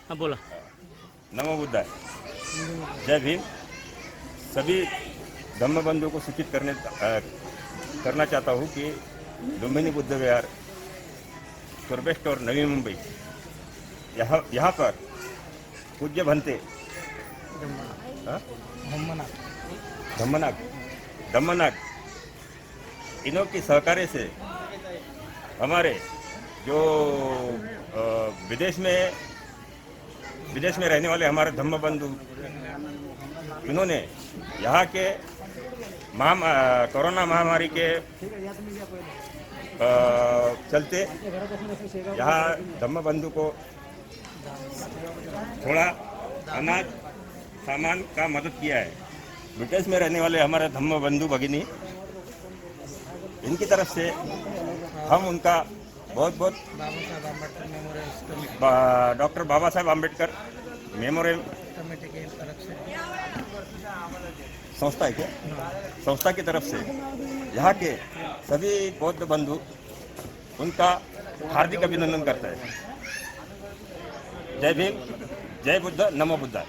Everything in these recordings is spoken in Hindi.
हाँ बोला। नमो बुद्धाय। जय भीम। सभी धम्मबंधुओं को सूचित करना चाहता हूँ कि लुम्बिनी बुद्ध विहार सुरबेस्ट और नवी मुंबई यहाँ पर पूज्य भंते धम्मनाग इन्हों की सहकार्य से हमारे जो विदेश में रहने वाले हमारे धम्म बंधु इन्होंने यहाँ के कोरोना महामारी के चलते यहाँ धम्म बंधु को थोड़ा अनाज सामान का मदद किया है। विदेश में रहने वाले हमारे धम्म बंधु भगिनी इनकी तरफ से हम उनका बहुत बहुत doctor Baba Saheb Ambedkar memorial committee की तरफ से संस्था है क्या संस्था की तरफ से यहाँ के सभी बौद्ध बंधु उनका हार्दिक अभिनंदन करता है। जय भीम, जय बुद्ध, नमो बुद्धाय।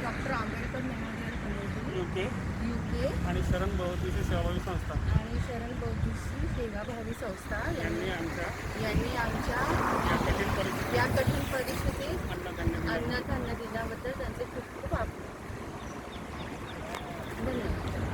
Doctor Ambedkar memorial committee UK आणि शरण बौद्धिशी सेवाभावी संस्था यांनी आमच्या या कठीण परिस्थितीत अन्नधान्य दिल्याबद्दल त्यांचे खूप खूप आभार। धन्यवाद।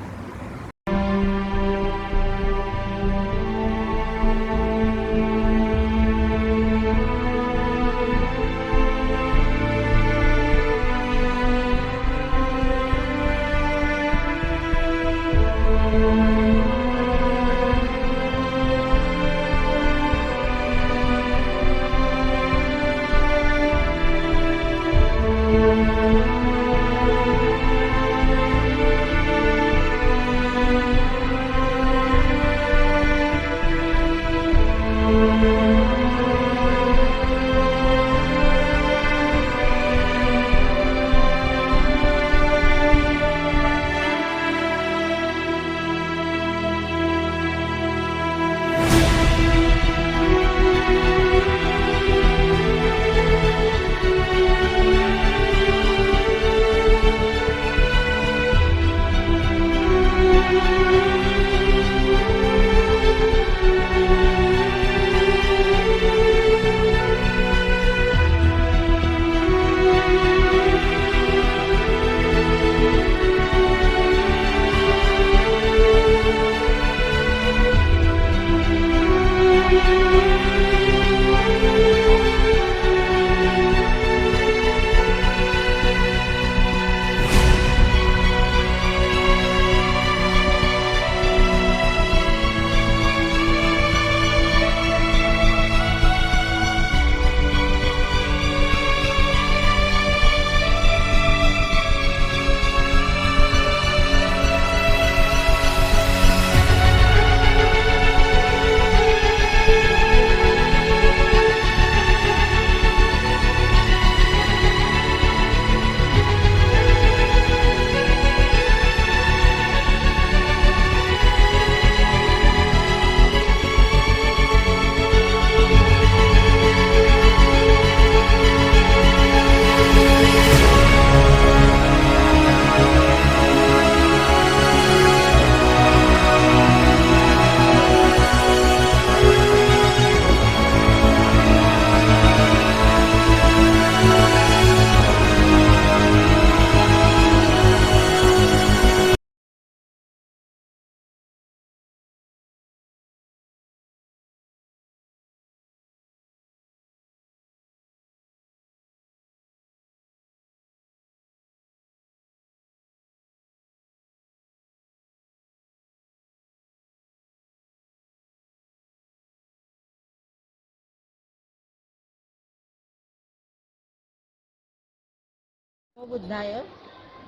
बुद्धाय,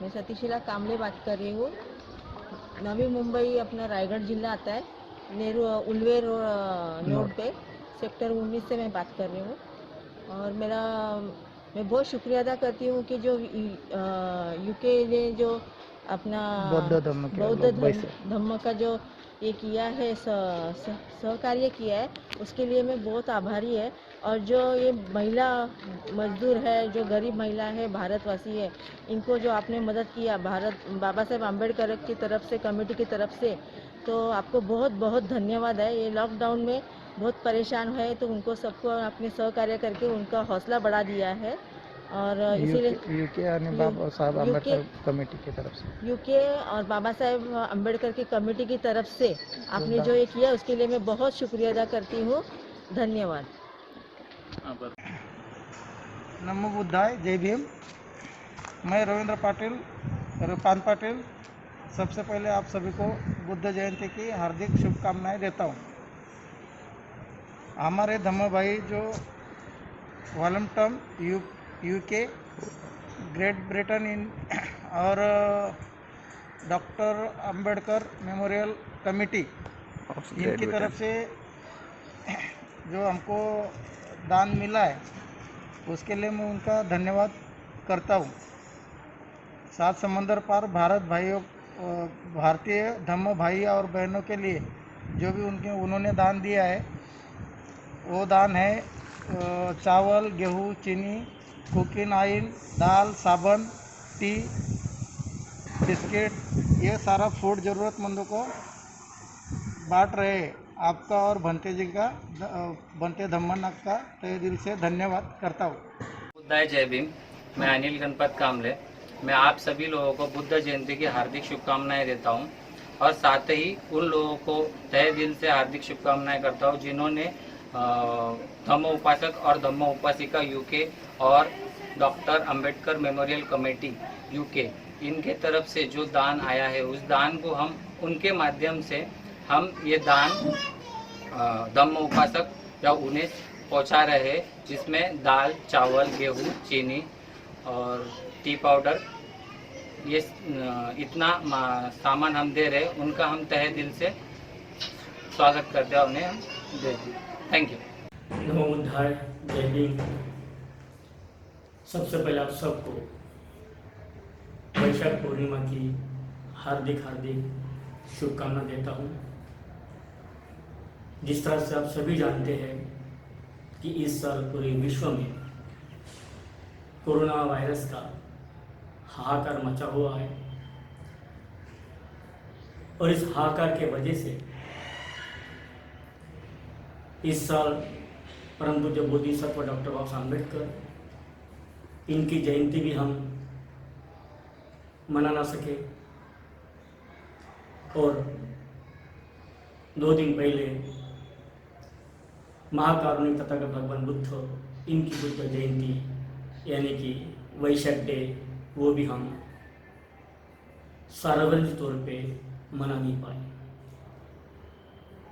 मैं सतीशिला कामले बात कर रही हूँ। नवी मुंबई अपना रायगढ़ जिला आता है, नेहरू उल्वेर नोड पे सेक्टर 19 से मैं बात कर रही हूँ। और मैं बहुत शुक्रिया अदा करती हूँ कि जो यूके ने जो अपना बौद्ध धम्म का जो ये किया है, सहकार्य किया है, उसके लिए मैं बहुत आभारी है। और जो ये महिला मजदूर है, जो गरीब महिला है, भारतवासी है, इनको जो आपने मदद किया बाबा साहेब आम्बेडकर की तरफ से, कमेटी की तरफ से, तो आपको बहुत बहुत धन्यवाद है। ये लॉकडाउन में बहुत परेशान है, तो उनको सबको अपने सहकार्य करके उनका हौसला बढ़ा दिया है। और इसीलिए यूके और बाबा साहब अम्बेडकर कमेटी की तरफ से, यूके और बाबा साहेब अम्बेडकर की कमेटी की तरफ से आपने जो ये किया, उसके लिए मैं बहुत शुक्रिया अदा करती हूँ। धन्यवाद। नमो बुद्धाय, जय भीम। मैं रविंद्र पाटिल, पान पाटिल, सबसे पहले आप सभी को बुद्ध जयंती की हार्दिक शुभकामनाएं देता हूँ। हमारे धम्म भाई जो वॉलम्पटन यूके, ग्रेट ब्रिटेन इन और डॉक्टर अंबेडकर मेमोरियल कमेटी, इनकी तरफ से जो हमको दान मिला है, उसके लिए मैं उनका धन्यवाद करता हूँ। सात समंदर पार भारतीय धम्म भाई और बहनों के लिए जो भी उन्होंने दान दिया है, वो दान है चावल, गेहूँ, चीनी, कुकिंग ऑयल, दाल, साबुन, टी, बिस्किट, ये सारा फूड ज़रूरतमंदों को बांट रहे हैं। आपका और भंते धम्मनाथ का तहे दिल से धन्यवाद करता हूँ। बुद्धाय जय भीम। मैं अनिल गणपत कामले, मैं आप सभी लोगों को बुद्ध जयंती की हार्दिक शुभकामनाएं देता हूं, और साथ ही उन लोगों को तहे दिल से हार्दिक शुभकामनाएं करता हूं जिन्होंने धम्म उपासक और धम्म उपासिका यूके और doctor Ambedkar memorial committee UK, इनके तरफ से जो दान आया है, उस दान को हम उनके माध्यम से हम ये दान धम्म उपासक या उन्हें पहुंचा रहे हैं, जिसमें दाल, चावल, गेहूँ, चीनी और टी पाउडर, ये इतना सामान हम दे रहे हैं। उनका हम तहे दिल से स्वागत करते हैं, उन्हें हम देते हैं। Thank you. नमो बुद्धाय, जय भीम। सबसे पहले आप सबको वैशाख पूर्णिमा की हार्दिक शुभकामना देता हूँ। जिस तरह से आप सभी जानते हैं कि इस साल पूरे विश्व में कोरोना वायरस का हाहाकार मचा हुआ है, और इस हाहाकार के वजह से इस साल परम पूज्य बोधिसत्व डॉक्टर बाबा साहब अम्बेडकर, इनकी जयंती भी हम मना ना सके, और 2 दिन पहले महाकारुणिक तथागत भगवान बुद्ध, इनकी बुद्ध जयंती यानी कि वैशाख डे, वो भी हम सार्वजनिक तौर पे मना नहीं पाए।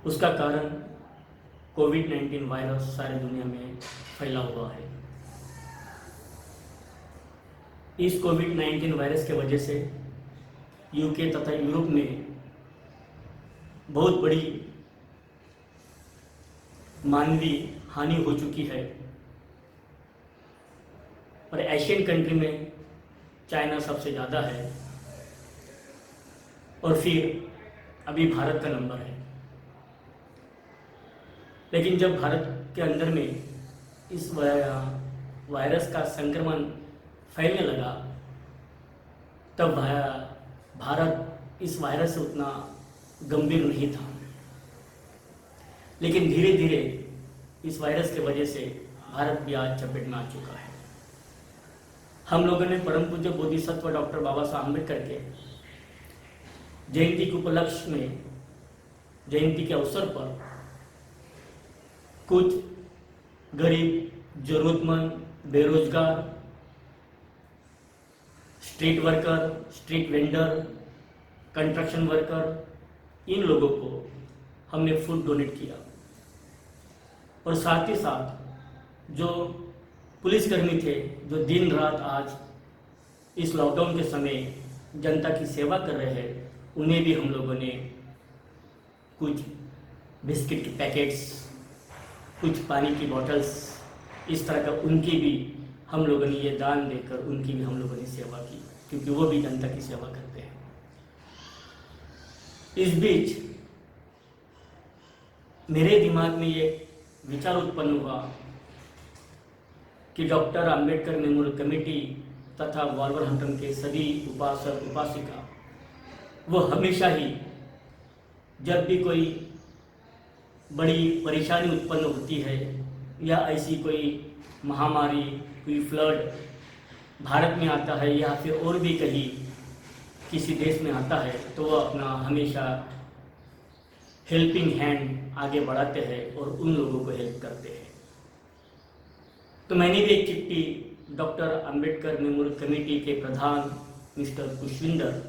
उसका कारण कोविड-19 वायरस सारी दुनिया में फैला हुआ है। इस कोविड-19 वायरस की वजह से यूके तथा यूरोप में बहुत बड़ी मानवीय हानि हो चुकी है और एशियन कंट्री में चाइना सबसे ज़्यादा है और फिर अभी भारत का नंबर है। लेकिन जब भारत के अंदर में इस वायरस का संक्रमण फैलने लगा तब भारत इस वायरस से उतना गंभीर नहीं था, लेकिन धीरे धीरे इस वायरस की वजह से भारत भी आज चपेट में आ चुका है। हम लोगों ने परम पूज्य बोधिसत्व डॉक्टर बाबा साहब अम्बेडकर के जयंती के उपलक्ष्य में, जयंती के अवसर पर कुछ गरीब, जरूरतमंद, बेरोजगार, street worker, street vendor, construction worker, इन लोगों को हमने फूड डोनेट किया और साथ ही साथ जो पुलिसकर्मी थे जो दिन रात आज इस लॉकडाउन के समय जनता की सेवा कर रहे हैं, उन्हें भी हम लोगों ने कुछ बिस्किट के पैकेट्स, कुछ पानी की बॉटल्स, इस तरह का उनकी भी हम लोगों ने ये दान देकर उनकी भी हम लोगों ने सेवा की, क्योंकि वो भी जनता की सेवा करते हैं। इस बीच मेरे दिमाग में ये विचार उत्पन्न हुआ कि डॉक्टर अंबेडकर मेमोरियल कमेटी तथा वॉल्वरहैम्पटन के सभी उपासक उपासिका वो हमेशा ही जब भी कोई बड़ी परेशानी उत्पन्न होती है या ऐसी कोई महामारी, कोई फ्लड भारत में आता है या फिर और भी कहीं किसी देश में आता है, तो वह अपना हमेशा हेल्पिंग हैंड आगे बढ़ाते हैं और उन लोगों को हेल्प करते हैं। तो मैंने भी एक चिट्ठी डॉक्टर अंबेडकर मेमोरियल कमेटी के प्रधान मिस्टर पुष्पिंदर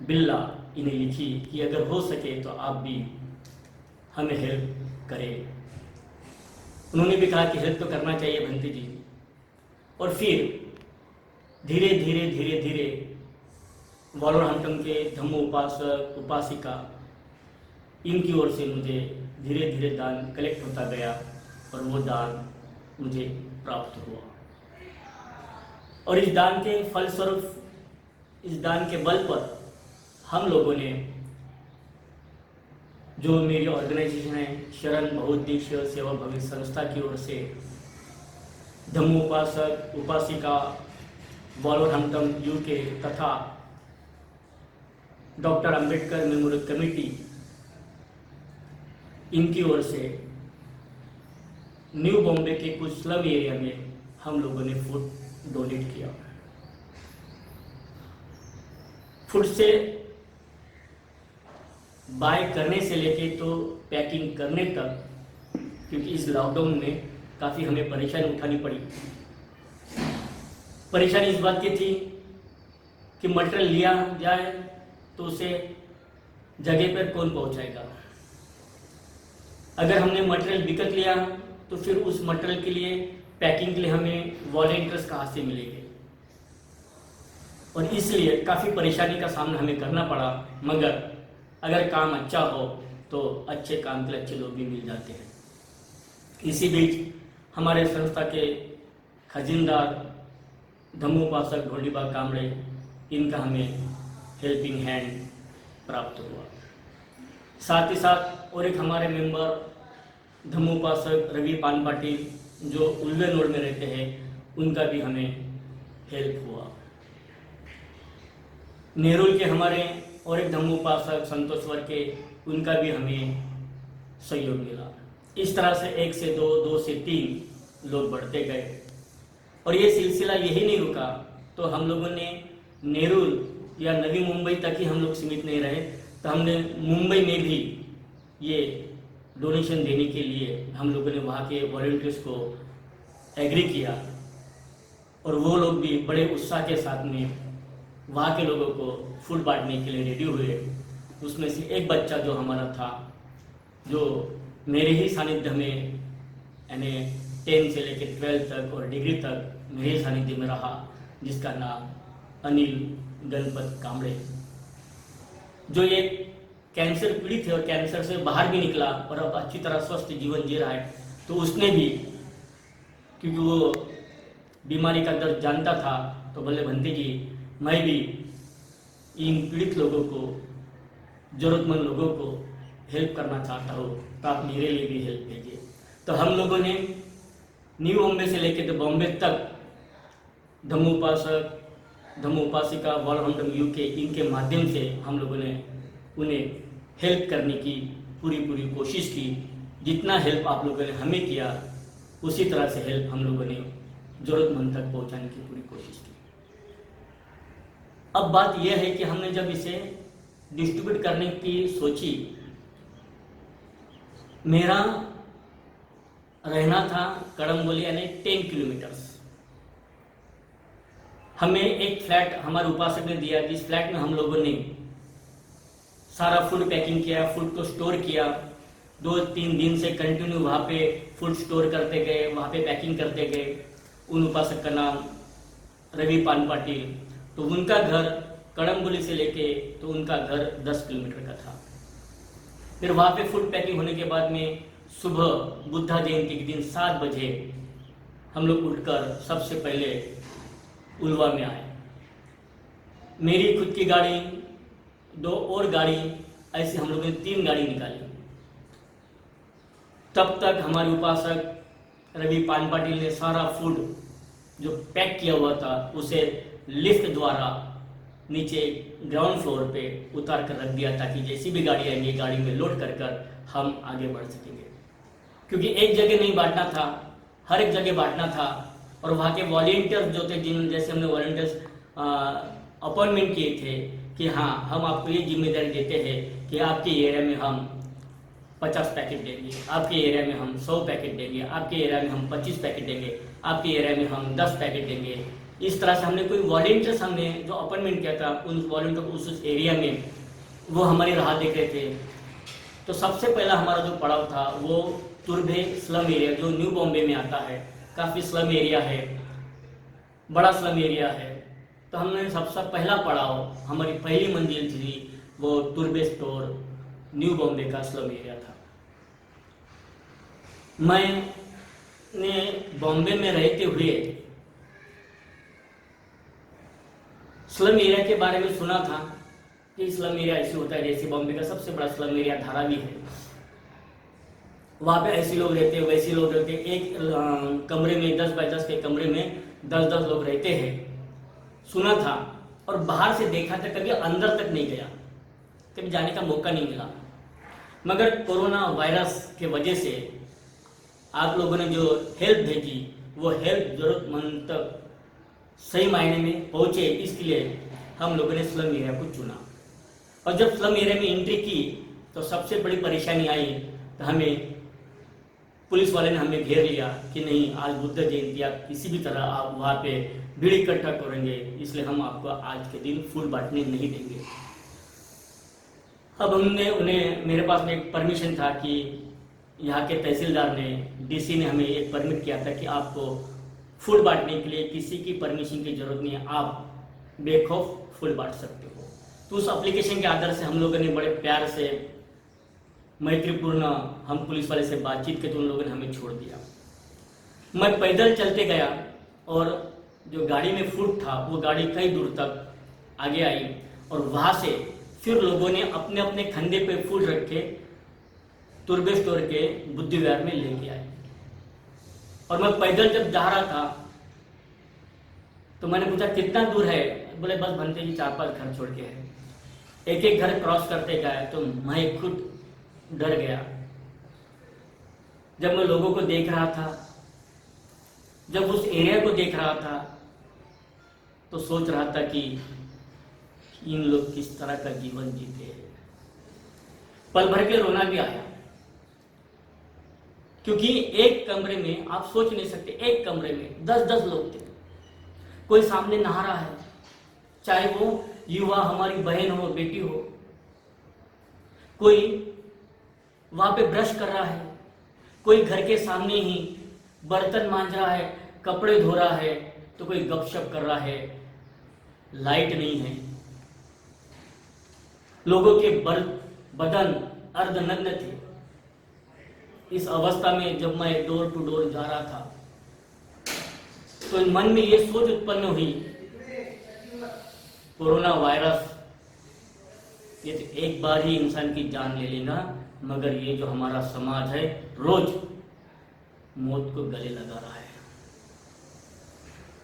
बिल्ला इन्हें लिखी कि अगर हो सके तो आप भी हमें हेल्प करें। उन्होंने भी कहा कि हेल्प तो करना चाहिए भंती जी। और फिर धीरे धीरे धीरे धीरे वॉल्वरहैम्पटन के धम्म उपासक उपासिका इनकी ओर से मुझे धीरे धीरे दान कलेक्ट होता गया और वो दान मुझे प्राप्त हुआ। और इस दान के फलस्वरूप, इस दान के बल पर हम लोगों ने, जो मेरी ऑर्गेनाइजेशन है शरण बहुउद्देश्य सेवा भविष्य संस्था की ओर से धम्म उपासक उपासिका वॉल्वरहैम्पटन यूके तथा डॉक्टर अंबेडकर मेमोरियल कमेटी इनकी ओर से न्यू बॉम्बे के कुछ स्लम एरिया में हम लोगों ने फूड डोनेट किया। फूड से बाय करने से लेके तो पैकिंग करने तक, क्योंकि इस लॉकडाउन में काफ़ी हमें परेशानी उठानी पड़ी। परेशानी इस बात की थी कि मटेरियल लिया जाए तो उसे जगह पर कौन पहुंचाएगा। अगर हमने मटेरियल विकत लिया तो फिर उस मटेरियल के लिए पैकिंग के लिए हमें वॉलंटियर्स कहाँ से मिलेंगे, और इसलिए काफ़ी परेशानी का सामना हमें करना पड़ा। मगर अगर काम अच्छा हो तो अच्छे काम के लिए अच्छे लोग भी मिल जाते हैं। इसी बीच हमारे संस्था के खजिनदार धम्म उपासक ढोलीबा कामड़े, इनका हमें हेल्पिंग हैंड प्राप्त हुआ। साथ ही साथ और एक हमारे मेंबर धम्म उपासक रवि पान पाटिल जो उल्वे नोड में रहते हैं, उनका भी हमें हेल्प हुआ। नेरुल के हमारे और एक धम्म उपासक संतोषवर के, उनका भी हमें सहयोग मिला। इस तरह से 1 से 2, 2 से 3 लोग बढ़ते गए और ये सिलसिला यही नहीं रुका। तो हम लोगों ने नेरुल या नवी मुंबई तक ही हम लोग सीमित नहीं रहे, तो हमने मुंबई में भी ये डोनेशन देने के लिए हम लोगों ने वहाँ के वॉलंटियर्स को एग्री किया और वो लोग भी बड़े उत्साह के साथ में वहाँ के लोगों को फूड बांटने के लिए रेडी हुए। उसमें से एक बच्चा जो हमारा था, जो मेरे ही सानिध्य में यानी 10 से लेकर 12 तक और डिग्री तक मेरे ही सानिध्य में रहा, जिसका नाम अनिल गणपत कामड़े, जो एक कैंसर पीड़ित है और कैंसर से बाहर भी निकला और अब अच्छी तरह स्वस्थ जीवन जी रहा है। तो उसने भी, क्योंकि वो बीमारी का दर्द जानता था, तो बोले भंते जी मैं भी इन पीड़ित लोगों को, ज़रूरतमंद लोगों को हेल्प करना चाहता हूँ, तो आप मेरे लिए भी हेल्प भेजिए। तो हम लोगों ने न्यू बॉम्बे से लेकर तो बॉम्बे तक धम्म उपासक, धम्म उपासिका, वॉलहंडम यूके, इनके माध्यम से हम लोगों ने उन्हें हेल्प करने की पूरी कोशिश की। जितना हेल्प आप लोगों ने हमें किया, उसी तरह से हेल्प हम लोगों ने ज़रूरतमंद तक पहुंचाने की पूरी कोशिश की। अब बात यह है कि हमने जब इसे डिस्ट्रीब्यूट करने की सोची, मेरा रहना था कड़मबोली यानी 10 किलोमीटर्स। हमें एक फ्लैट हमारे उपासक ने दिया, जिस फ्लैट में हम लोगों ने सारा फूड पैकिंग किया, फूड को स्टोर किया। 2-3 दिन से कंटिन्यू वहाँ पे फूड स्टोर करते गए, वहाँ पे पैकिंग करते गए। उन उपासक का नाम रवि पान पाटिल, तो उनका घर कड़मबोली से लेके तो उनका घर 10 किलोमीटर का था। फिर वहाँ पे फूड पैकिंग होने के बाद में सुबह बुद्धा जयंती के दिन 7 बजे हम लोग उठकर सबसे पहले उल्वा में आए। मेरी खुद की गाड़ी, 2 और गाड़ी, ऐसे हम लोगों ने 3 गाड़ी निकाली। तब तक हमारे उपासक रवि पान पाटिल ने सारा फूड जो पैक किया हुआ था उसे लिफ्ट द्वारा नीचे ग्राउंड फ्लोर पे उतार कर रख दिया, ताकि जैसी भी गाड़ी आएंगी गाड़ी में लोड कर हम आगे बढ़ सकेंगे। क्योंकि एक जगह नहीं बांटना था, हर एक जगह बांटना था। और वहाँ के वॉलंटियर्स जो थे, जिन जैसे हमने वॉलंटियर्स अपॉइंटमेंट किए थे कि हाँ हम आपको ये जिम्मेदारी देते हैं कि आपके एरिया में हम 50 पैकेट देंगे, आपके एरिया में हम 100 पैकेट देंगे, आपके एरिया में हम 25 पैकेट देंगे, आपके एरिया में हम 10 पैकेट देंगे। इस तरह से हमने कोई वॉलंटियर्स हमने जो अपॉइंटमेंट किया था, उन वॉलंटियर को उस एरिया में वो हमारी राह देख रहे थे। तो सबसे पहला हमारा जो पड़ाव था वो तुर्भे स्लम एरिया, जो न्यू बॉम्बे में आता है, काफ़ी स्लम एरिया है, बड़ा स्लम एरिया है। तो हमने सबसे पहला पड़ाव, हमारी पहली मंजिल थी वो तुर्भे स्टोर न्यू बॉम्बे का स्लम एरिया था। मैंने बॉम्बे में रहते हुए स्लम एरिया के बारे में सुना था कि स्लम एरिया ऐसे होता है जैसे बॉम्बे का सबसे बड़ा स्लम एरिया धारावी है, वहाँ पे ऐसे लोग रहते हैं, वैसे लोग रहते हैं। एक कमरे में 10 बाय 10 के कमरे में 10-10 लोग रहते हैं, सुना था। और बाहर से देखा था, कभी अंदर तक नहीं गया, कभी जाने का मौका नहीं मिला। मगर कोरोना वायरस के वजह से आप लोगों ने जो हेल्प भेजी, वो हेल्प ज़रूरतमंद तक सही मायने में पहुँचे, इसलिए हम लोगों ने स्लम एरिया को चुना। और जब स्लम एरिया में एंट्री की तो सबसे बड़ी परेशानी आई, तो हमें पुलिस वाले ने हमें घेर लिया कि नहीं, आज बुद्ध जयंती, आप किसी भी तरह आप वहाँ पे भीड़ इकट्ठा करेंगे, इसलिए हम आपको आज के दिन फूड बांटने नहीं देंगे। अब हमने उन्हें, मेरे पास में एक परमिशन था कि यहाँ के तहसीलदार ने, डीसी ने हमें एक परमिट किया था कि आपको फूड बांटने के लिए किसी की परमिशन की जरूरत नहीं है, आप बेखौफ फूड बांट सकते हो। तो उस एप्लीकेशन के आधार से हम लोगों ने बड़े प्यार से, मैत्रीपूर्ण हम पुलिस वाले से बातचीत की, तो उन लोगों ने हमें छोड़ दिया। मैं पैदल चलते गया और जो गाड़ी में फूड था वो गाड़ी कई दूर तक आगे आई, और वहाँ से फिर लोगों ने अपने अपने कंधे पे फूड रख के तुर्भे स्टोर के बुद्धि विहार में लेके आए। और मैं पैदल जब जा रहा था तो मैंने पूछा कितना दूर है, बोले बस भंते जी 4-5 घर छोड़ के है। एक एक घर क्रॉस करते गए तो मैं खुद डर गया। जब मैं लोगों को देख रहा था, जब उस एरिया को देख रहा था, तो सोच रहा था कि इन लोग किस तरह का जीवन जीते हैं। पल भर के रोना भी आया। क्योंकि एक कमरे में आप सोच नहीं सकते, एक कमरे में 10-10 लोग थे। कोई सामने नहा रहा है, चाहे वो युवा हमारी बहन हो, बेटी हो, कोई वहां पे ब्रश कर रहा है, कोई घर के सामने ही बर्तन मांज रहा है, कपड़े धो रहा है, तो कोई गपशप कर रहा है। लाइट नहीं है, लोगों के बदन अर्धनग्न थे। इस अवस्था में जब मैं डोर टू डोर जा रहा था तो मन में ये सोच उत्पन्न हुई, कोरोना वायरस ये तो एक बार ही इंसान की जान ले लेगा, मगर ये जो हमारा समाज है रोज मौत को गले लगा रहा है।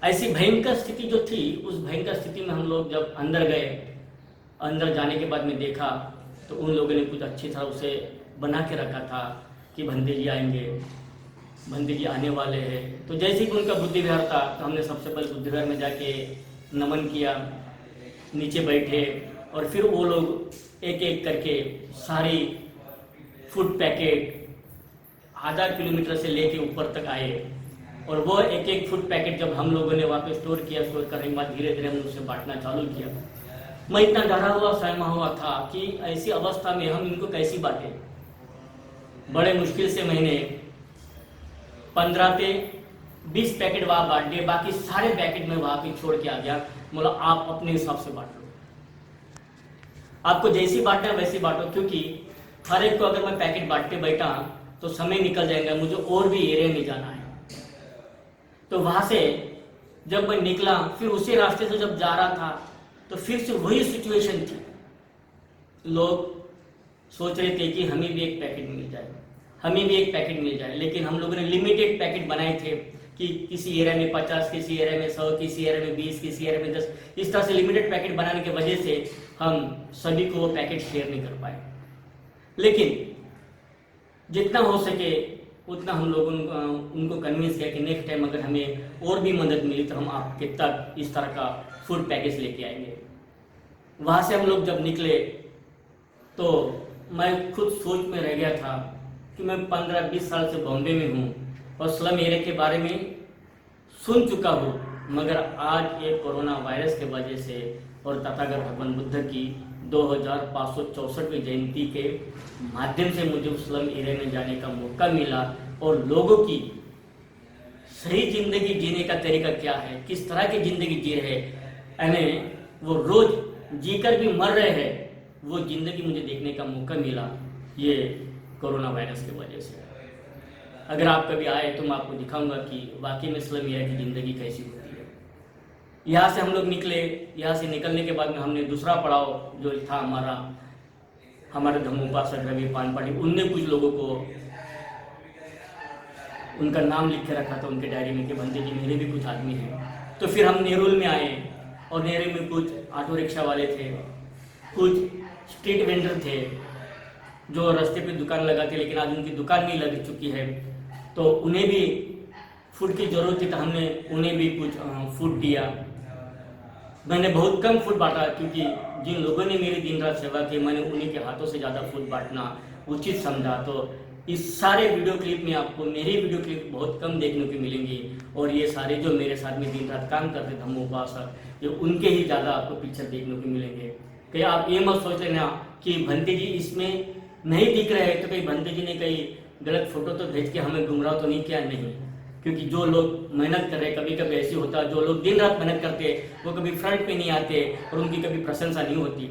ऐसी भयंकर स्थिति जो थी, उस भयंकर स्थिति में हम लोग जब अंदर गए, अंदर जाने के बाद में देखा तो उन लोगों ने कुछ अच्छी तरह उसे बना के रखा था कि भंते जी आएंगे, भंते जी आने वाले हैं। तो जैसे कि उनका बुद्धि विहार था तो हमने सबसे पहले बुद्धि विहार में जाके नमन किया, नीचे बैठे और फिर वो लोग एक एक करके सारी फूड पैकेट आधा किलोमीटर से लेके ऊपर तक आए और वो एक एक फूड पैकेट जब हम लोगों ने वहाँ पे स्टोर किया, स्टोर करने के बाद धीरे धीरे हमने उसे बांटना चालू किया। मैं इतना डरा हुआ सहमा हुआ था कि ऐसी अवस्था में हम इनको कैसी बांटे। बड़े मुश्किल से मैंने 15 से 20 पैकेट वहाँ बांट दिए, बाकी सारे पैकेट में वहाँ पे छोड़ के आ गया। बोला आप अपने हिसाब से बांट लो, आपको जैसी बांटना है वैसी बांटो, क्योंकि हर एक को अगर मैं पैकेट बांटते बैठा तो समय निकल जाएगा, मुझे और भी एरिया में जाना है। तो वहां से जब मैं निकला, फिर उसी रास्ते से जब जा रहा था तो फिर से वही सिचुएशन थी। लोग सोच रहे थे कि हमें भी एक पैकेट मिल जाए, हमें भी एक पैकेट मिल जाए, लेकिन हम लोगों ने लिमिटेड पैकेट बनाए थे कि किसी एरिया में 50, किसी एरिया में 100, किसी एरिया में 20, किसी एरिया में 10, इस तरह से लिमिटेड पैकेट बनाने की वजह से हम सभी को वो पैकेट शेयर नहीं कर पाए। लेकिन जितना हो सके उतना हम लोगों उनको कन्विंस किया कि नेक्स्ट टाइम अगर हमें और भी मदद मिली तो हम आपके तक इस तरह का फूड पैकेज लेके आएंगे। वहाँ से हम लोग जब निकले तो मैं खुद सोच में रह गया था कि मैं 15-20 साल से बॉम्बे में हूँ और स्लम एरिया के बारे में सुन चुका हूँ, मगर आज ये कोरोना वायरस के वजह से और तथागत भगवान बुद्ध की 2564वीं जयंती के माध्यम से मुझे उस स्लम एरिया में जाने का मौका मिला और लोगों की सही जिंदगी जीने का तरीका क्या है, किस तरह की जिंदगी जी रहे हैं, वो रोज जीकर भी मर रहे हैं, वो जिंदगी मुझे देखने का मौका मिला ये कोरोना वायरस की वजह से। अगर आप कभी आए तो मैं आपको दिखाऊंगा कि वाकई में स्लम एरिया की जिंदगी कैसी होती है। यहाँ से हम लोग निकले, यहाँ से निकलने के बाद में हमने दूसरा पड़ाव जो था हमारे धम्मोपासक रवि पानपाटी, उनने कुछ लोगों को उनका नाम लिख के रखा था उनके डायरी में कि भंते जी मेरे भी कुछ आदमी हैं। तो फिर हम नेरुल में आए और नेरुल में कुछ ऑटो रिक्शा वाले थे, कुछ स्ट्रीट वेंडर थे जो रास्ते पे दुकान लगाते, लेकिन आज उनकी दुकान नहीं लग चुकी है, तो उन्हें भी फूड की ज़रूरत थी, तो हमने उन्हें भी कुछ फूड दिया। मैंने बहुत कम फूड बांटा क्योंकि जिन लोगों ने मेरी दिन रात सेवा की मैंने उन्हीं के हाथों से ज़्यादा फूड बांटना उचित समझा। तो इस सारे वीडियो क्लिप में आपको मेरी वीडियो क्लिप बहुत कम देखने को मिलेंगी और ये सारे जो मेरे साथ में दिन रात काम करते धम्मोपासक, ये उनके ही ज़्यादा आपको पिक्चर देखने को मिलेंगे। कहीं आप ये मत सोच लेना कि भंते जी इसमें नहीं दिख रहे हैं तो कहीं भंते जी ने कहीं गलत फोटो तो भेज के हमें गुमराह तो नहीं किया, नहीं। क्योंकि जो लोग मेहनत कर रहे, कभी कभी ऐसी होता है जो लोग दिन रात मेहनत करते वो कभी फ्रंट पे नहीं आते और उनकी कभी प्रशंसा नहीं होती।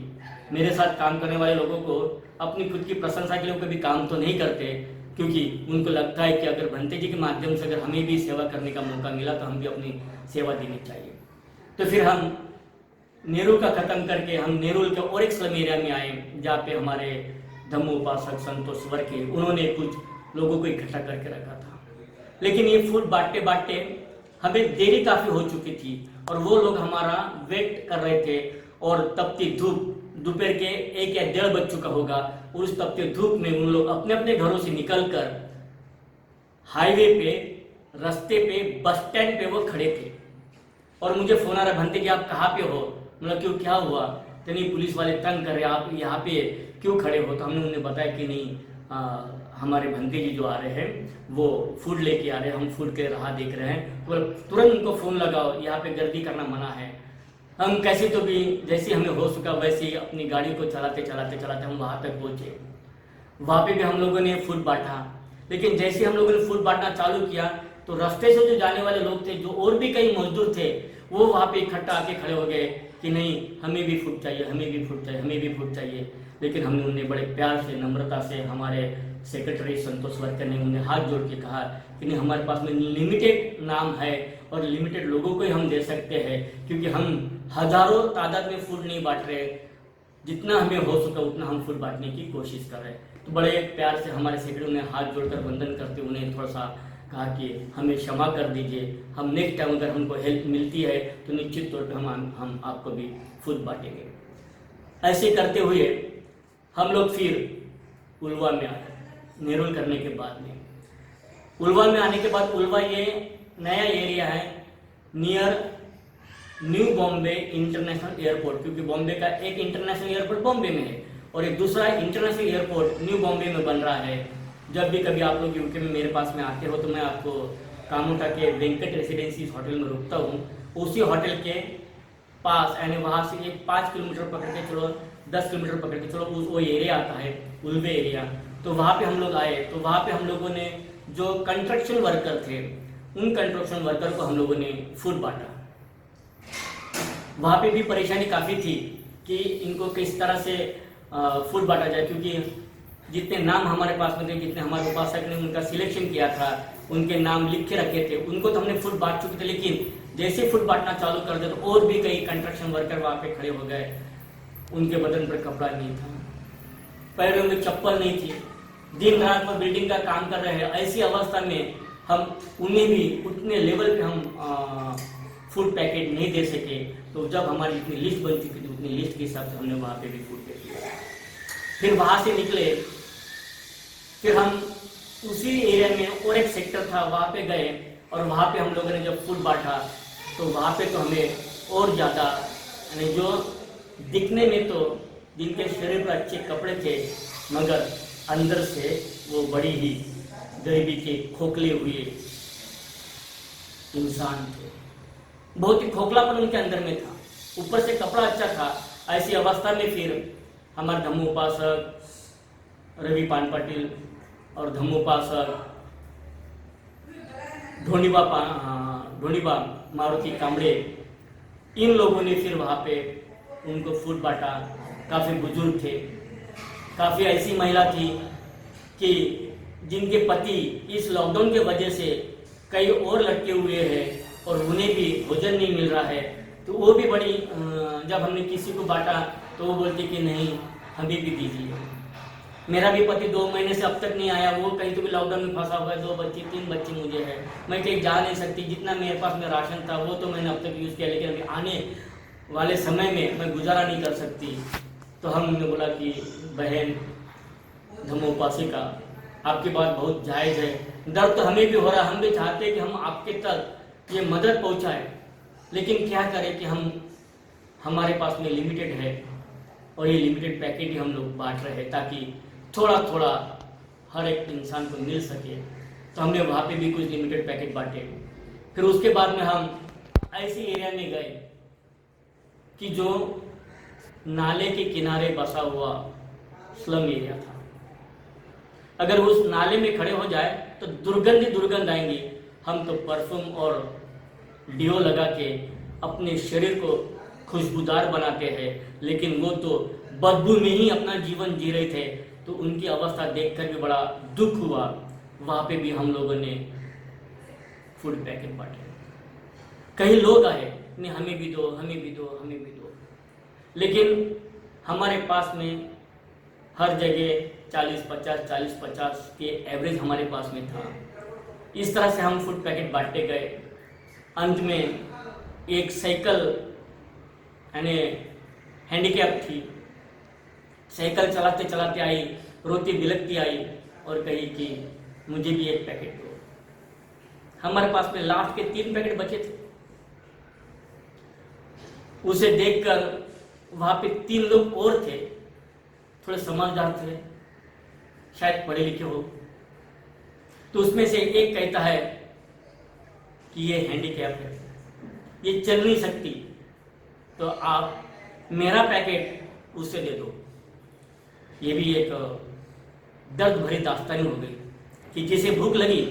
मेरे साथ काम करने वाले लोगों को अपनी खुद की प्रशंसा के लिए कभी काम तो नहीं करते, क्योंकि उनको लगता है कि अगर भंते जी के माध्यम से अगर हमें भी सेवा करने का मौका मिला तो हम भी अपनी सेवा देनी चाहिए। तो फिर हम नेरुल का खत्म करके हम नेरुल के और एक स्लम एरिया में आए जहाँ पे हमारे धम्मोपासक संतोष स्वर के उन्होंने कुछ लोगों को इकट्ठा करके रखा था। लेकिन ये फूड बांटते बांटते हमें देरी काफ़ी हो चुकी थी और वो लोग हमारा वेट कर रहे थे और तपती धूप, दोपहर के 1 या 1:30 बज चुका होगा, उस तपते धूप में उन लोग अपने अपने घरों से निकलकर हाईवे पे, रास्ते पे, बस स्टैंड पे वो खड़े थे और मुझे फोन आ रहा, भंते जी आप कहाँ पे हो? मतलब क्यों, क्या हुआ? तो नहीं, पुलिस वाले तंग कर रहे, आप यहाँ पे क्यों खड़े हो? तो हमने उन्हें बताया कि नहीं हमारे भंते जी जो आ रहे हैं वो फूड लेके आ रहे हैं, हम फूड के राह देख रहे हैं, तो तुरंत उनको फ़ोन लगाओ, यहाँ पे गर्दी करना मना है। हम कैसे तो भी जैसे हमें हो सका वैसे ही अपनी गाड़ी को चलाते चलाते चलाते हम वहाँ तक पहुँचे। वहाँ पे भी हम लोगों ने फूड बांटा, लेकिन जैसे हम लोगों ने फूड बांटना चालू किया तो रास्ते से जो जाने वाले लोग थे, जो और भी कई मजदूर थे, वो वहाँ पे इकट्ठा आके खड़े हो गए कि नहीं हमें भी फूड चाहिए, हमें भी फूड चाहिए, हमें भी फूड चाहिए। लेकिन हमने उन्हें बड़े प्यार से, नम्रता से, हमारे सेक्रेटरी संतोष वर्कर ने उन्हें हाथ जोड़ के कहा कि नहीं, हमारे पास में लिमिटेड नाम है और लिमिटेड लोगों को ही हम दे सकते हैं, क्योंकि हम हजारों तादाद में फूड नहीं बांट रहे, जितना हमें हो सका उतना हम फूड बांटने की कोशिश कर रहे हैं। तो बड़े प्यार से हमारे सेक्रेटरी ने हाथ जोड़कर वंदन करते उन्हें थोड़ा सा कहा कि हमें क्षमा कर दीजिए, हम नेक्स्ट टाइम अगर हमको हेल्प मिलती है तो निश्चित तौर पर हम आपको भी फूड बांटेंगे। ऐसे करते हुए हम लोग फिर उल्वा में आए। नेरुल करने के बाद में उल्वा में आने के बाद, उल्वा ये नया एरिया है near new Bombay international airport, क्योंकि बॉम्बे का एक इंटरनेशनल एयरपोर्ट बॉम्बे में है और एक दूसरा इंटरनेशनल एयरपोर्ट न्यू बॉम्बे में बन रहा है। जब भी कभी आप लोग यूके में मेरे पास में आते हो तो मैं आपको कामोटा के वेंकट रेसिडेंसी होटल में रुकता हूँ। उसी होटल के पास, यानी वहाँ से एक 5 किलोमीटर पकड़ के चलो, 10 किलोमीटर पकड़ के चलो, वो एरिया आता है उल्वे एरिया। तो वहाँ पे हम लोग आए, तो वहाँ पे हम लोगों ने जो कंस्ट्रक्शन वर्कर थे, उन कंस्ट्रक्शन वर्कर को हम लोगों ने फूड बांटा। वहाँ पे भी परेशानी काफ़ी थी कि इनको किस तरह से फूड बांटा जाए, क्योंकि जितने नाम हमारे पास में थे, जितने हमारे उपासक ने उनका सिलेक्शन किया था, उनके नाम लिख के रखे थे, उनको तो हमने फूड बांट चुके थे। लेकिन जैसे फूड बांटना चालू कर दे तो और भी कई कंस्ट्रक्शन वर्कर वहाँ पे खड़े हो गए। उनके बदन पर कपड़ा नहीं था, पैरों में चप्पल नहीं थी, दिन रात में बिल्डिंग का काम कर रहे हैं। ऐसी अवस्था में हम उन्हें भी उतने लेवल पे हम फूड पैकेट नहीं दे सके। तो जब हमारी इतनी लिस्ट बन चुकी थी, उतनी लिस्ट के हिसाब से हमने वहाँ पे भी फूड पैकेट दिया। फिर वहाँ से निकले, फिर हम उसी एरिया में और एक सेक्टर था, वहाँ पे गए और वहाँ पे हम लोगों ने जब फूड बांटा तो वहाँ पे तो हमें और ज़्यादा, यानी जो दिखने में तो जिनके शरीर पर अच्छे कपड़े थे मगर अंदर से वो बड़ी ही गरीबी के खोखले हुए इंसान थे। बहुत ही खोखलापन उनके अंदर में था, ऊपर से कपड़ा अच्छा था। ऐसी अवस्था में फिर हमारे धम्मोपासक रवि पान पाटिल और धम्मोपासक ढोनीबा मारुति कामड़े, इन लोगों ने फिर वहाँ पे उनको फूड बांटा। काफ़ी बुजुर्ग थे, काफ़ी ऐसी महिला थी कि जिनके पति इस लॉकडाउन के वजह से कई और लटके हुए हैं और उन्हें भी भोजन नहीं मिल रहा है। तो वो भी बड़ी, जब हमने किसी को बांटा तो वो बोलते कि नहीं हमें भी दीजिए। मेरा भी पति 2 महीने से अब तक नहीं आया, वो कहीं तो भी लॉकडाउन में फंसा हुआ है। 2 बच्चे 3 बच्चे मुझे है, मैं कहीं जा नहीं सकती। जितना मेरे पास में राशन था वो तो मैंने अब तक यूज़ किया, लेकिन अभी आने वाले समय में मैं गुजारा नहीं कर सकती। तो हमने बोला कि बहन धम्मोपासिका, आपकी बात बहुत जायज़ है, दर्द तो हमें भी हो रहा है, हम भी चाहते हैं कि हम आपके तक ये मदद पहुँचाएँ, लेकिन क्या करें कि हमारे पास में लिमिटेड है और ये लिमिटेड पैकेट ही हम लोग बांट रहे हैं ताकि थोड़ा थोड़ा हर एक इंसान को मिल सके। तो हमने वहाँ पे भी कुछ लिमिटेड पैकेट बांटे। फिर उसके बाद में हम ऐसे एरिया में गए कि जो नाले के किनारे बसा हुआ स्लम एरिया था। अगर उस नाले में खड़े हो जाए तो दुर्गंध आएंगी। हम तो परफ्यूम और डिओ लगा के अपने शरीर को खुशबूदार बनाते हैं, लेकिन वो तो बदबू में ही अपना जीवन जी रहे थे। तो उनकी अवस्था देखकर भी बड़ा दुख हुआ। वहाँ पे भी हम लोगों ने फूड पैकेट बांटे। कई लोग आए, नहीं हमें भी दो, हमें भी दो, हमें भी दो, लेकिन हमारे पास में हर जगह 40-50 के एवरेज हमारे पास में था। इस तरह से हम फूड पैकेट बांटते गए। अंत में एक साइकिल, यानी हैंडीकैप थी, साइकिल चलाते चलाते आई, रोती बिलखती आई और कही कि मुझे भी एक पैकेट दो। हमारे पास में लास्ट के 3 पैकेट बचे थे। उसे देखकर वहाँ पे 3 लोग और थे, थोड़े समझदार थे, शायद पढ़े लिखे हो, तो उसमें से एक कहता है कि ये हैंडीकैप है, ये चल नहीं सकती, तो आप मेरा पैकेट उससे दे दो। ये भी एक दर्द भरी दास्तानी हो गई कि जिसे भूख लगी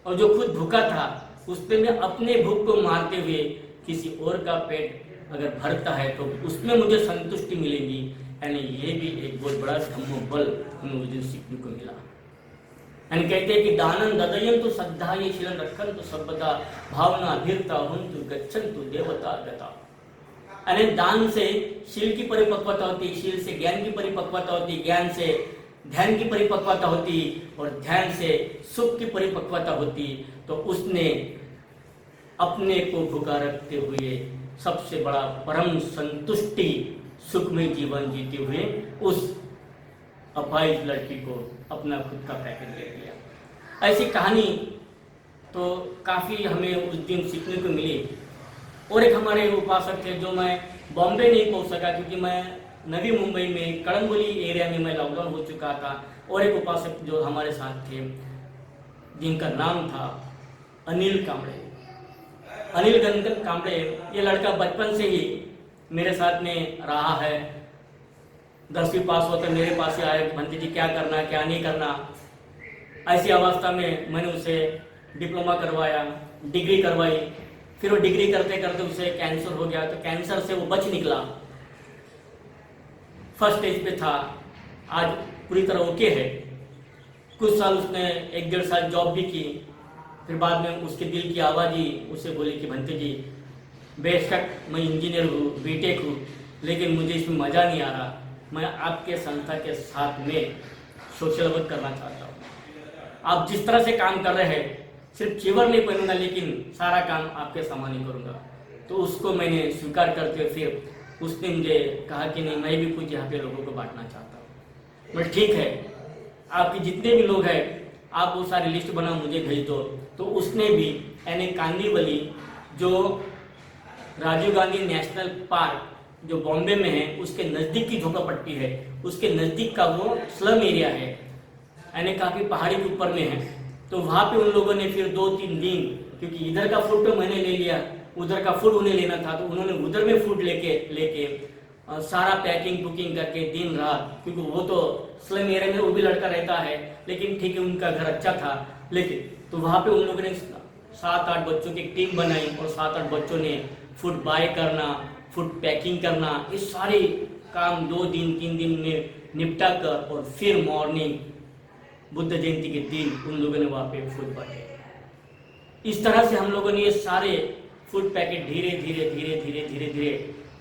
और जो खुद भूखा था उसमें मैं अपने भूख को मारते हुए किसी और का पेट अगर भरता है तो उसमें मुझे संतुष्टि मिलेगी। यानी ये भी एक बहुत बड़ा धम्मोबल हमें उस दिन सीखने को मिला। यानी कहते हैं कि दानन ददयन तो श्रद्धा ये शीलन रखन तो सर्वदा भावना अभीरता हम तो गच्छन तो देवता गता। यानी दान से शील की परिपक्वता होती, शील से ज्ञान की परिपक्वता होती, ज्ञान से ध्यान की परिपक्वता होती और ध्यान से सुख की परिपक्वता होती। तो उसने अपने को भूखा रखते हुए सबसे बड़ा परम संतुष्टि सुखमय जीवन जीते हुए उस अपाहिज लड़की को अपना खुद का पैकेट दे दिया। ऐसी कहानी तो काफ़ी हमें उस दिन सीखने को मिली। और एक हमारे उपासक थे जो मैं बॉम्बे नहीं पहुंच सका क्योंकि मैं नवी मुंबई में कड़ंबोली एरिया में मैं लॉकडाउन हो चुका था। और एक उपासक जो हमारे साथ थे जिनका नाम था अनिल कांबड़े। अनिल गंगन कांबड़े, ये लड़का बचपन से ही मेरे साथ में रहा है। 10वीं पास होकर मेरे पास ही आया, भंती जी क्या करना क्या नहीं करना। ऐसी अवस्था में मैंने उसे डिप्लोमा करवाया, डिग्री करवाई। फिर वो डिग्री करते करते उसे कैंसर हो गया, तो कैंसर से वो बच निकला, फर्स्ट स्टेज पे था, आज पूरी तरह ओके है। कुछ साल उसने 1-1.5 साल जॉब भी की। फिर बाद में उसके दिल की आवाज़ ही उसे बोली कि भंते जी बेशक मैं इंजीनियर हूँ, बीटेक हूँ, लेकिन मुझे इसमें मज़ा नहीं आ रहा। मैं आपके संस्था के साथ में सोशल वर्क करना चाहता हूँ। आप जिस तरह से काम कर रहे हैं, सिर्फ चीवर नहीं पहनूंगा लेकिन सारा काम आपके सामान ही करूँगा। तो उसको मैंने स्वीकार करते हुए फिर उसने मुझे कहा कि नहीं, मैं भी कुछ यहाँ पे लोगों को बांटना चाहता हूँ। मैं ठीक है, आपके जितने भी लोग हैं आप वो सारी लिस्ट बना मुझे भेज दो। तो उसने भी यानी कांदीवली जो राजीव गांधी नेशनल पार्क जो बॉम्बे में है उसके नज़दीक की झोपड़पट्टी है, उसके नज़दीक का वो स्लम एरिया है, यानी काफ़ी पहाड़ी के ऊपर में है। तो वहाँ पे उन लोगों ने फिर 2-3 दिन, क्योंकि इधर का फूड तो मैंने ले लिया, उधर का फूड उन्हें लेना था, तो उन्होंने उधर में फूड लेके सारा पैकिंग बुकिंग करके दिन रात, क्योंकि वो तो स्लम एरिया में वो भी लड़का रहता है, लेकिन ठीक है उनका घर अच्छा था। लेकिन तो वहाँ पे उन लोगों ने 7-8 बच्चों की टीम बनाई और 7-8 बच्चों ने फूड बाय करना, फूड पैकिंग करना, ये सारे काम 2 दिन 3 दिन में निपटा कर और फिर मॉर्निंग बुद्ध जयंती के दिन उन लोगों ने वहाँ पे फूड बांटे। इस तरह से हम लोगों ने ये सारे फूड पैकेट धीरे धीरे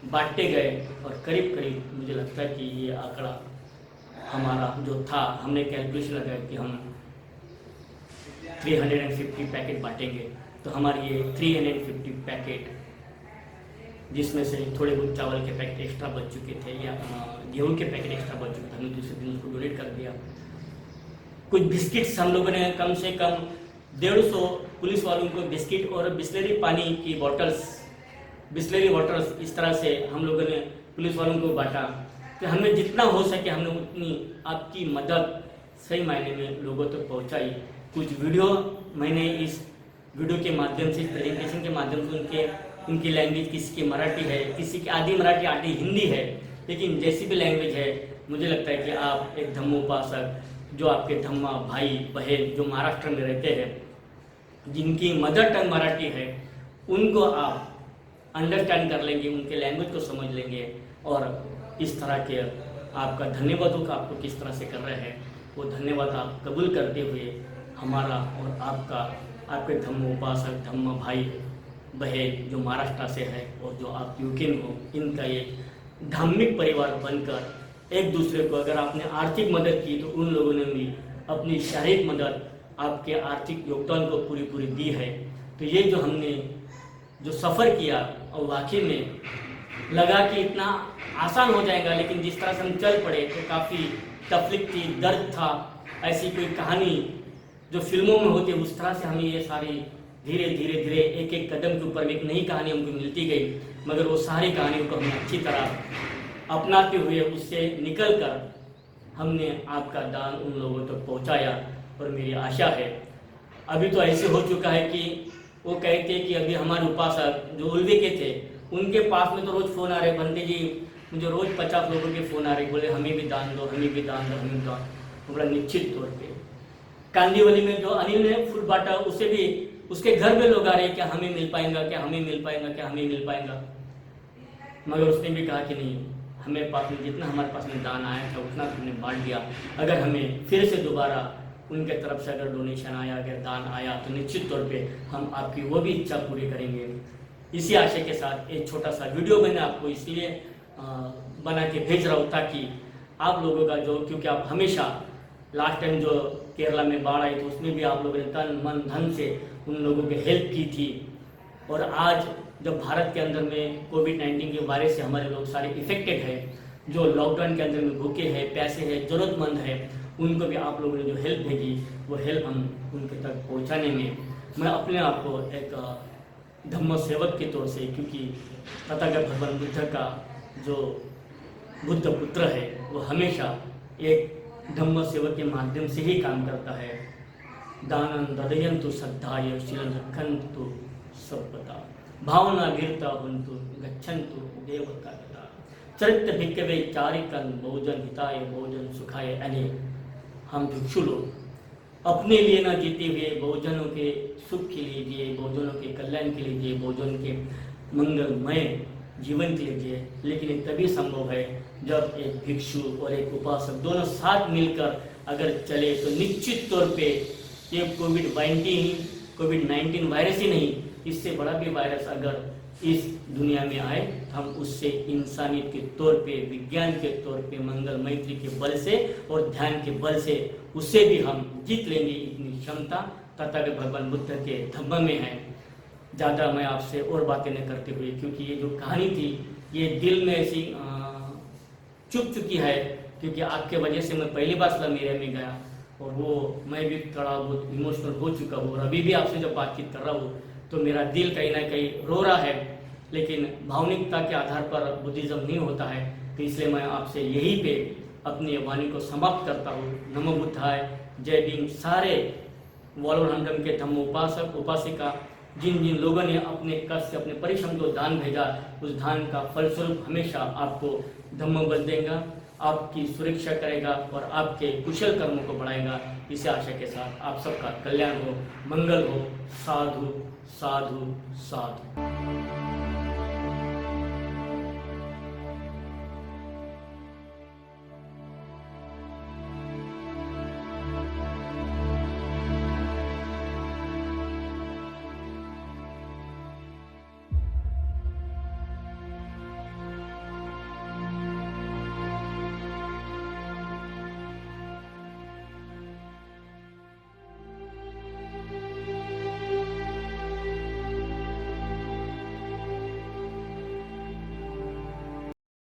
बांटते गए और करीब करीब मुझे लगता है कि ये आंकड़ा हमारा जो था, हमने कैलकुलेशन लगाया कि हम 350 पैकेट बांटेंगे। तो हमारी ये 350 पैकेट, जिसमें से थोड़े बहुत चावल के पैकेट एक्स्ट्रा बच चुके थे या गेहूं के पैकेट एक्स्ट्रा बच चुके थे, हमने दूसरे दिन उसको डोनेट कर दिया। कुछ बिस्किट्स हम लोगों ने कम से कम 150 पुलिस वालों को बिस्किट और बिस्लरी पानी की बॉटल्स, बिस्लरी वाटर्स, इस तरह से हम लोगों ने पुलिस वालों को बांटा। तो हमें जितना हो सके हमने उतनी आपकी मदद सही मायने में लोगों तक तो पहुंचाई। कुछ वीडियो मैंने इस वीडियो के माध्यम से, प्रेजेंटेशन के माध्यम से उनकी लैंग्वेज, किसी की मराठी है, किसी की आधी मराठी आधी हिंदी है, लेकिन जैसी भी लैंग्वेज है मुझे लगता है कि आप एक धम्मोपासक जो आपके धम्मा भाई बहन जो महाराष्ट्र में रहते हैं, जिनकी मदर टंग मराठी है, उनको आप अंडरस्टैंड कर लेंगे, उनके लैंग्वेज को समझ लेंगे और इस तरह के आपका धन्यवादों का आपको किस तरह से कर रहे हैं वो धन्यवाद आप कबूल करते हुए हमारा और आपका, आपके धम्मोपासक धम्मा भाई बहन जो महाराष्ट्र से है और जो आप यूके में हो, इनका एक धार्मिक परिवार बनकर एक दूसरे को, अगर आपने आर्थिक मदद की तो उन लोगों ने भी अपनी शारीरिक मदद आपके आर्थिक योगदान को पूरी दी है। तो ये जो हमने जो सफ़र किया और वाकई में लगा कि इतना आसान हो जाएगा, लेकिन जिस तरह से हम चल पड़े तो काफ़ी तकलीफ थी, दर्द था। ऐसी कोई कहानी जो फिल्मों में होती है उस तरह से हमें ये सारी धीरे एक एक कदम के ऊपर एक नई कहानी हमको मिलती गई, मगर वो सारी कहानियों को हमने अच्छी तरह अपनाते हुए उससे निकल कर हमने आपका दान उन लोगों तक पहुंचाया और मेरी आशा है। अभी तो ऐसे हो चुका है कि वो कहते हैं कि अभी हमारे उपासक जो उल्वे के थे उनके पास में तो रोज़ फ़ोन आ रहे, बनते जी मुझे रोज़ 50 लोगों के फ़ोन आ रहे, बोले हमें भी दान दो, हमें भी दान दो, हमें भी दान। बोला निश्चित तौर पे कांदीवली में जो अनिल ने फूड बांटा उसे भी उसके घर में लोग आ रहे, क्या हमें मिल पाएगा, क्या हमें मिल पाएगा, क्या हमें मिल पाएगा। मगर उसने भी कहा कि नहीं, हमें पास में जितना हमारे पास में दान आया था उतना हमने बांट दिया। अगर हमें फिर से दोबारा उनके तरफ से अगर डोनेशन आया, अगर दान आया तो निश्चित तौर पे हम आपकी वो भी इच्छा पूरी करेंगे। इसी आशय के साथ एक छोटा सा वीडियो मैंने आपको इसलिए बना के भेज रहा हूँ ताकि आप लोगों का जो, क्योंकि आप हमेशा लास्ट टाइम जो केरला में बाढ़ आई तो उसमें भी आप लोगों ने तन मन धन से उन लोगों की हेल्प की थी। और आज जब भारत के अंदर में कोविड-19 के वायरस से हमारे लोग सारे इफेक्टेड है, जो लॉकडाउन के अंदर में भूखे हैं, प्यासे हैं, ज़रूरतमंद है, उनको भी आप लोगों ने जो हेल्प भेजी वो हेल्प हम उनके तक पहुंचाने में मैं अपने आप को एक धम्म सेवक के तौर से, क्योंकि तथागत भगवान बुद्ध का जो बुद्ध पुत्र है वो हमेशा एक धम्म सेवक के माध्यम से ही काम करता है। दानं ददयन्तु श्रद्धाय शीलं रक्षन्तु सभ्यता भावना वीरता हन्तु गच्छन्तु देवकार्यता चरित्र भिक्खवे चारिकं बहुजन हिताय बहुजन सुखाय। यानी हम भिक्षु लोग अपने लिए ना जीते हुए बहुजनों के सुख के लिए जिए, बहुजनों के कल्याण के लिए जिए, बहुजन के मंगलमय जीवन के लिए जिए। लेकिन ये तभी संभव है जब एक भिक्षु और एक उपासक दोनों साथ मिलकर अगर चले तो निश्चित तौर पे ये कोविड-19 वायरस ही नहीं, इससे बड़ा भी वायरस अगर इस दुनिया में आए तो हम उससे इंसानियत के तौर पे, विज्ञान के तौर पे, मंगल मैत्री के बल से और ध्यान के बल से उससे भी हम जीत लेंगे। इतनी क्षमता तथागत भगवान बुद्ध के धम्म में है। ज़्यादा मैं आपसे और बातें न करते हुए, क्योंकि ये जो कहानी थी ये दिल में ऐसी चुप चुकी है, क्योंकि आपके वजह से मैं पहली बार स्लम एरिया में गया और वो मैं भी थोड़ा बहुत इमोशनल हो चुका हूँ। और अभी भी आपसे जब बातचीत कर रहा हूँ तो मेरा दिल कहीं ना कहीं रो रहा है। लेकिन भावनिकता के आधार पर बुद्धिज़्म नहीं होता है, तो इसलिए मैं आपसे यहीं पे अपनी वाणी को समाप्त करता हूँ। नमो बुद्धाय, जय भीम। सारे वॉलवरहंडम के धम्म उपासक उपासिका जिन जिन लोगों ने अपने कष्ट से अपने परिश्रम को दान भेजा, उस दान का फलस्वरूप हमेशा आपको धम्म बल देगा, आपकी सुरक्षा करेगा और आपके कुशल कर्मों को बढ़ाएगा। इसी आशा के साथ आप सबका कल्याण हो, मंगल हो। साधु साधु साधु।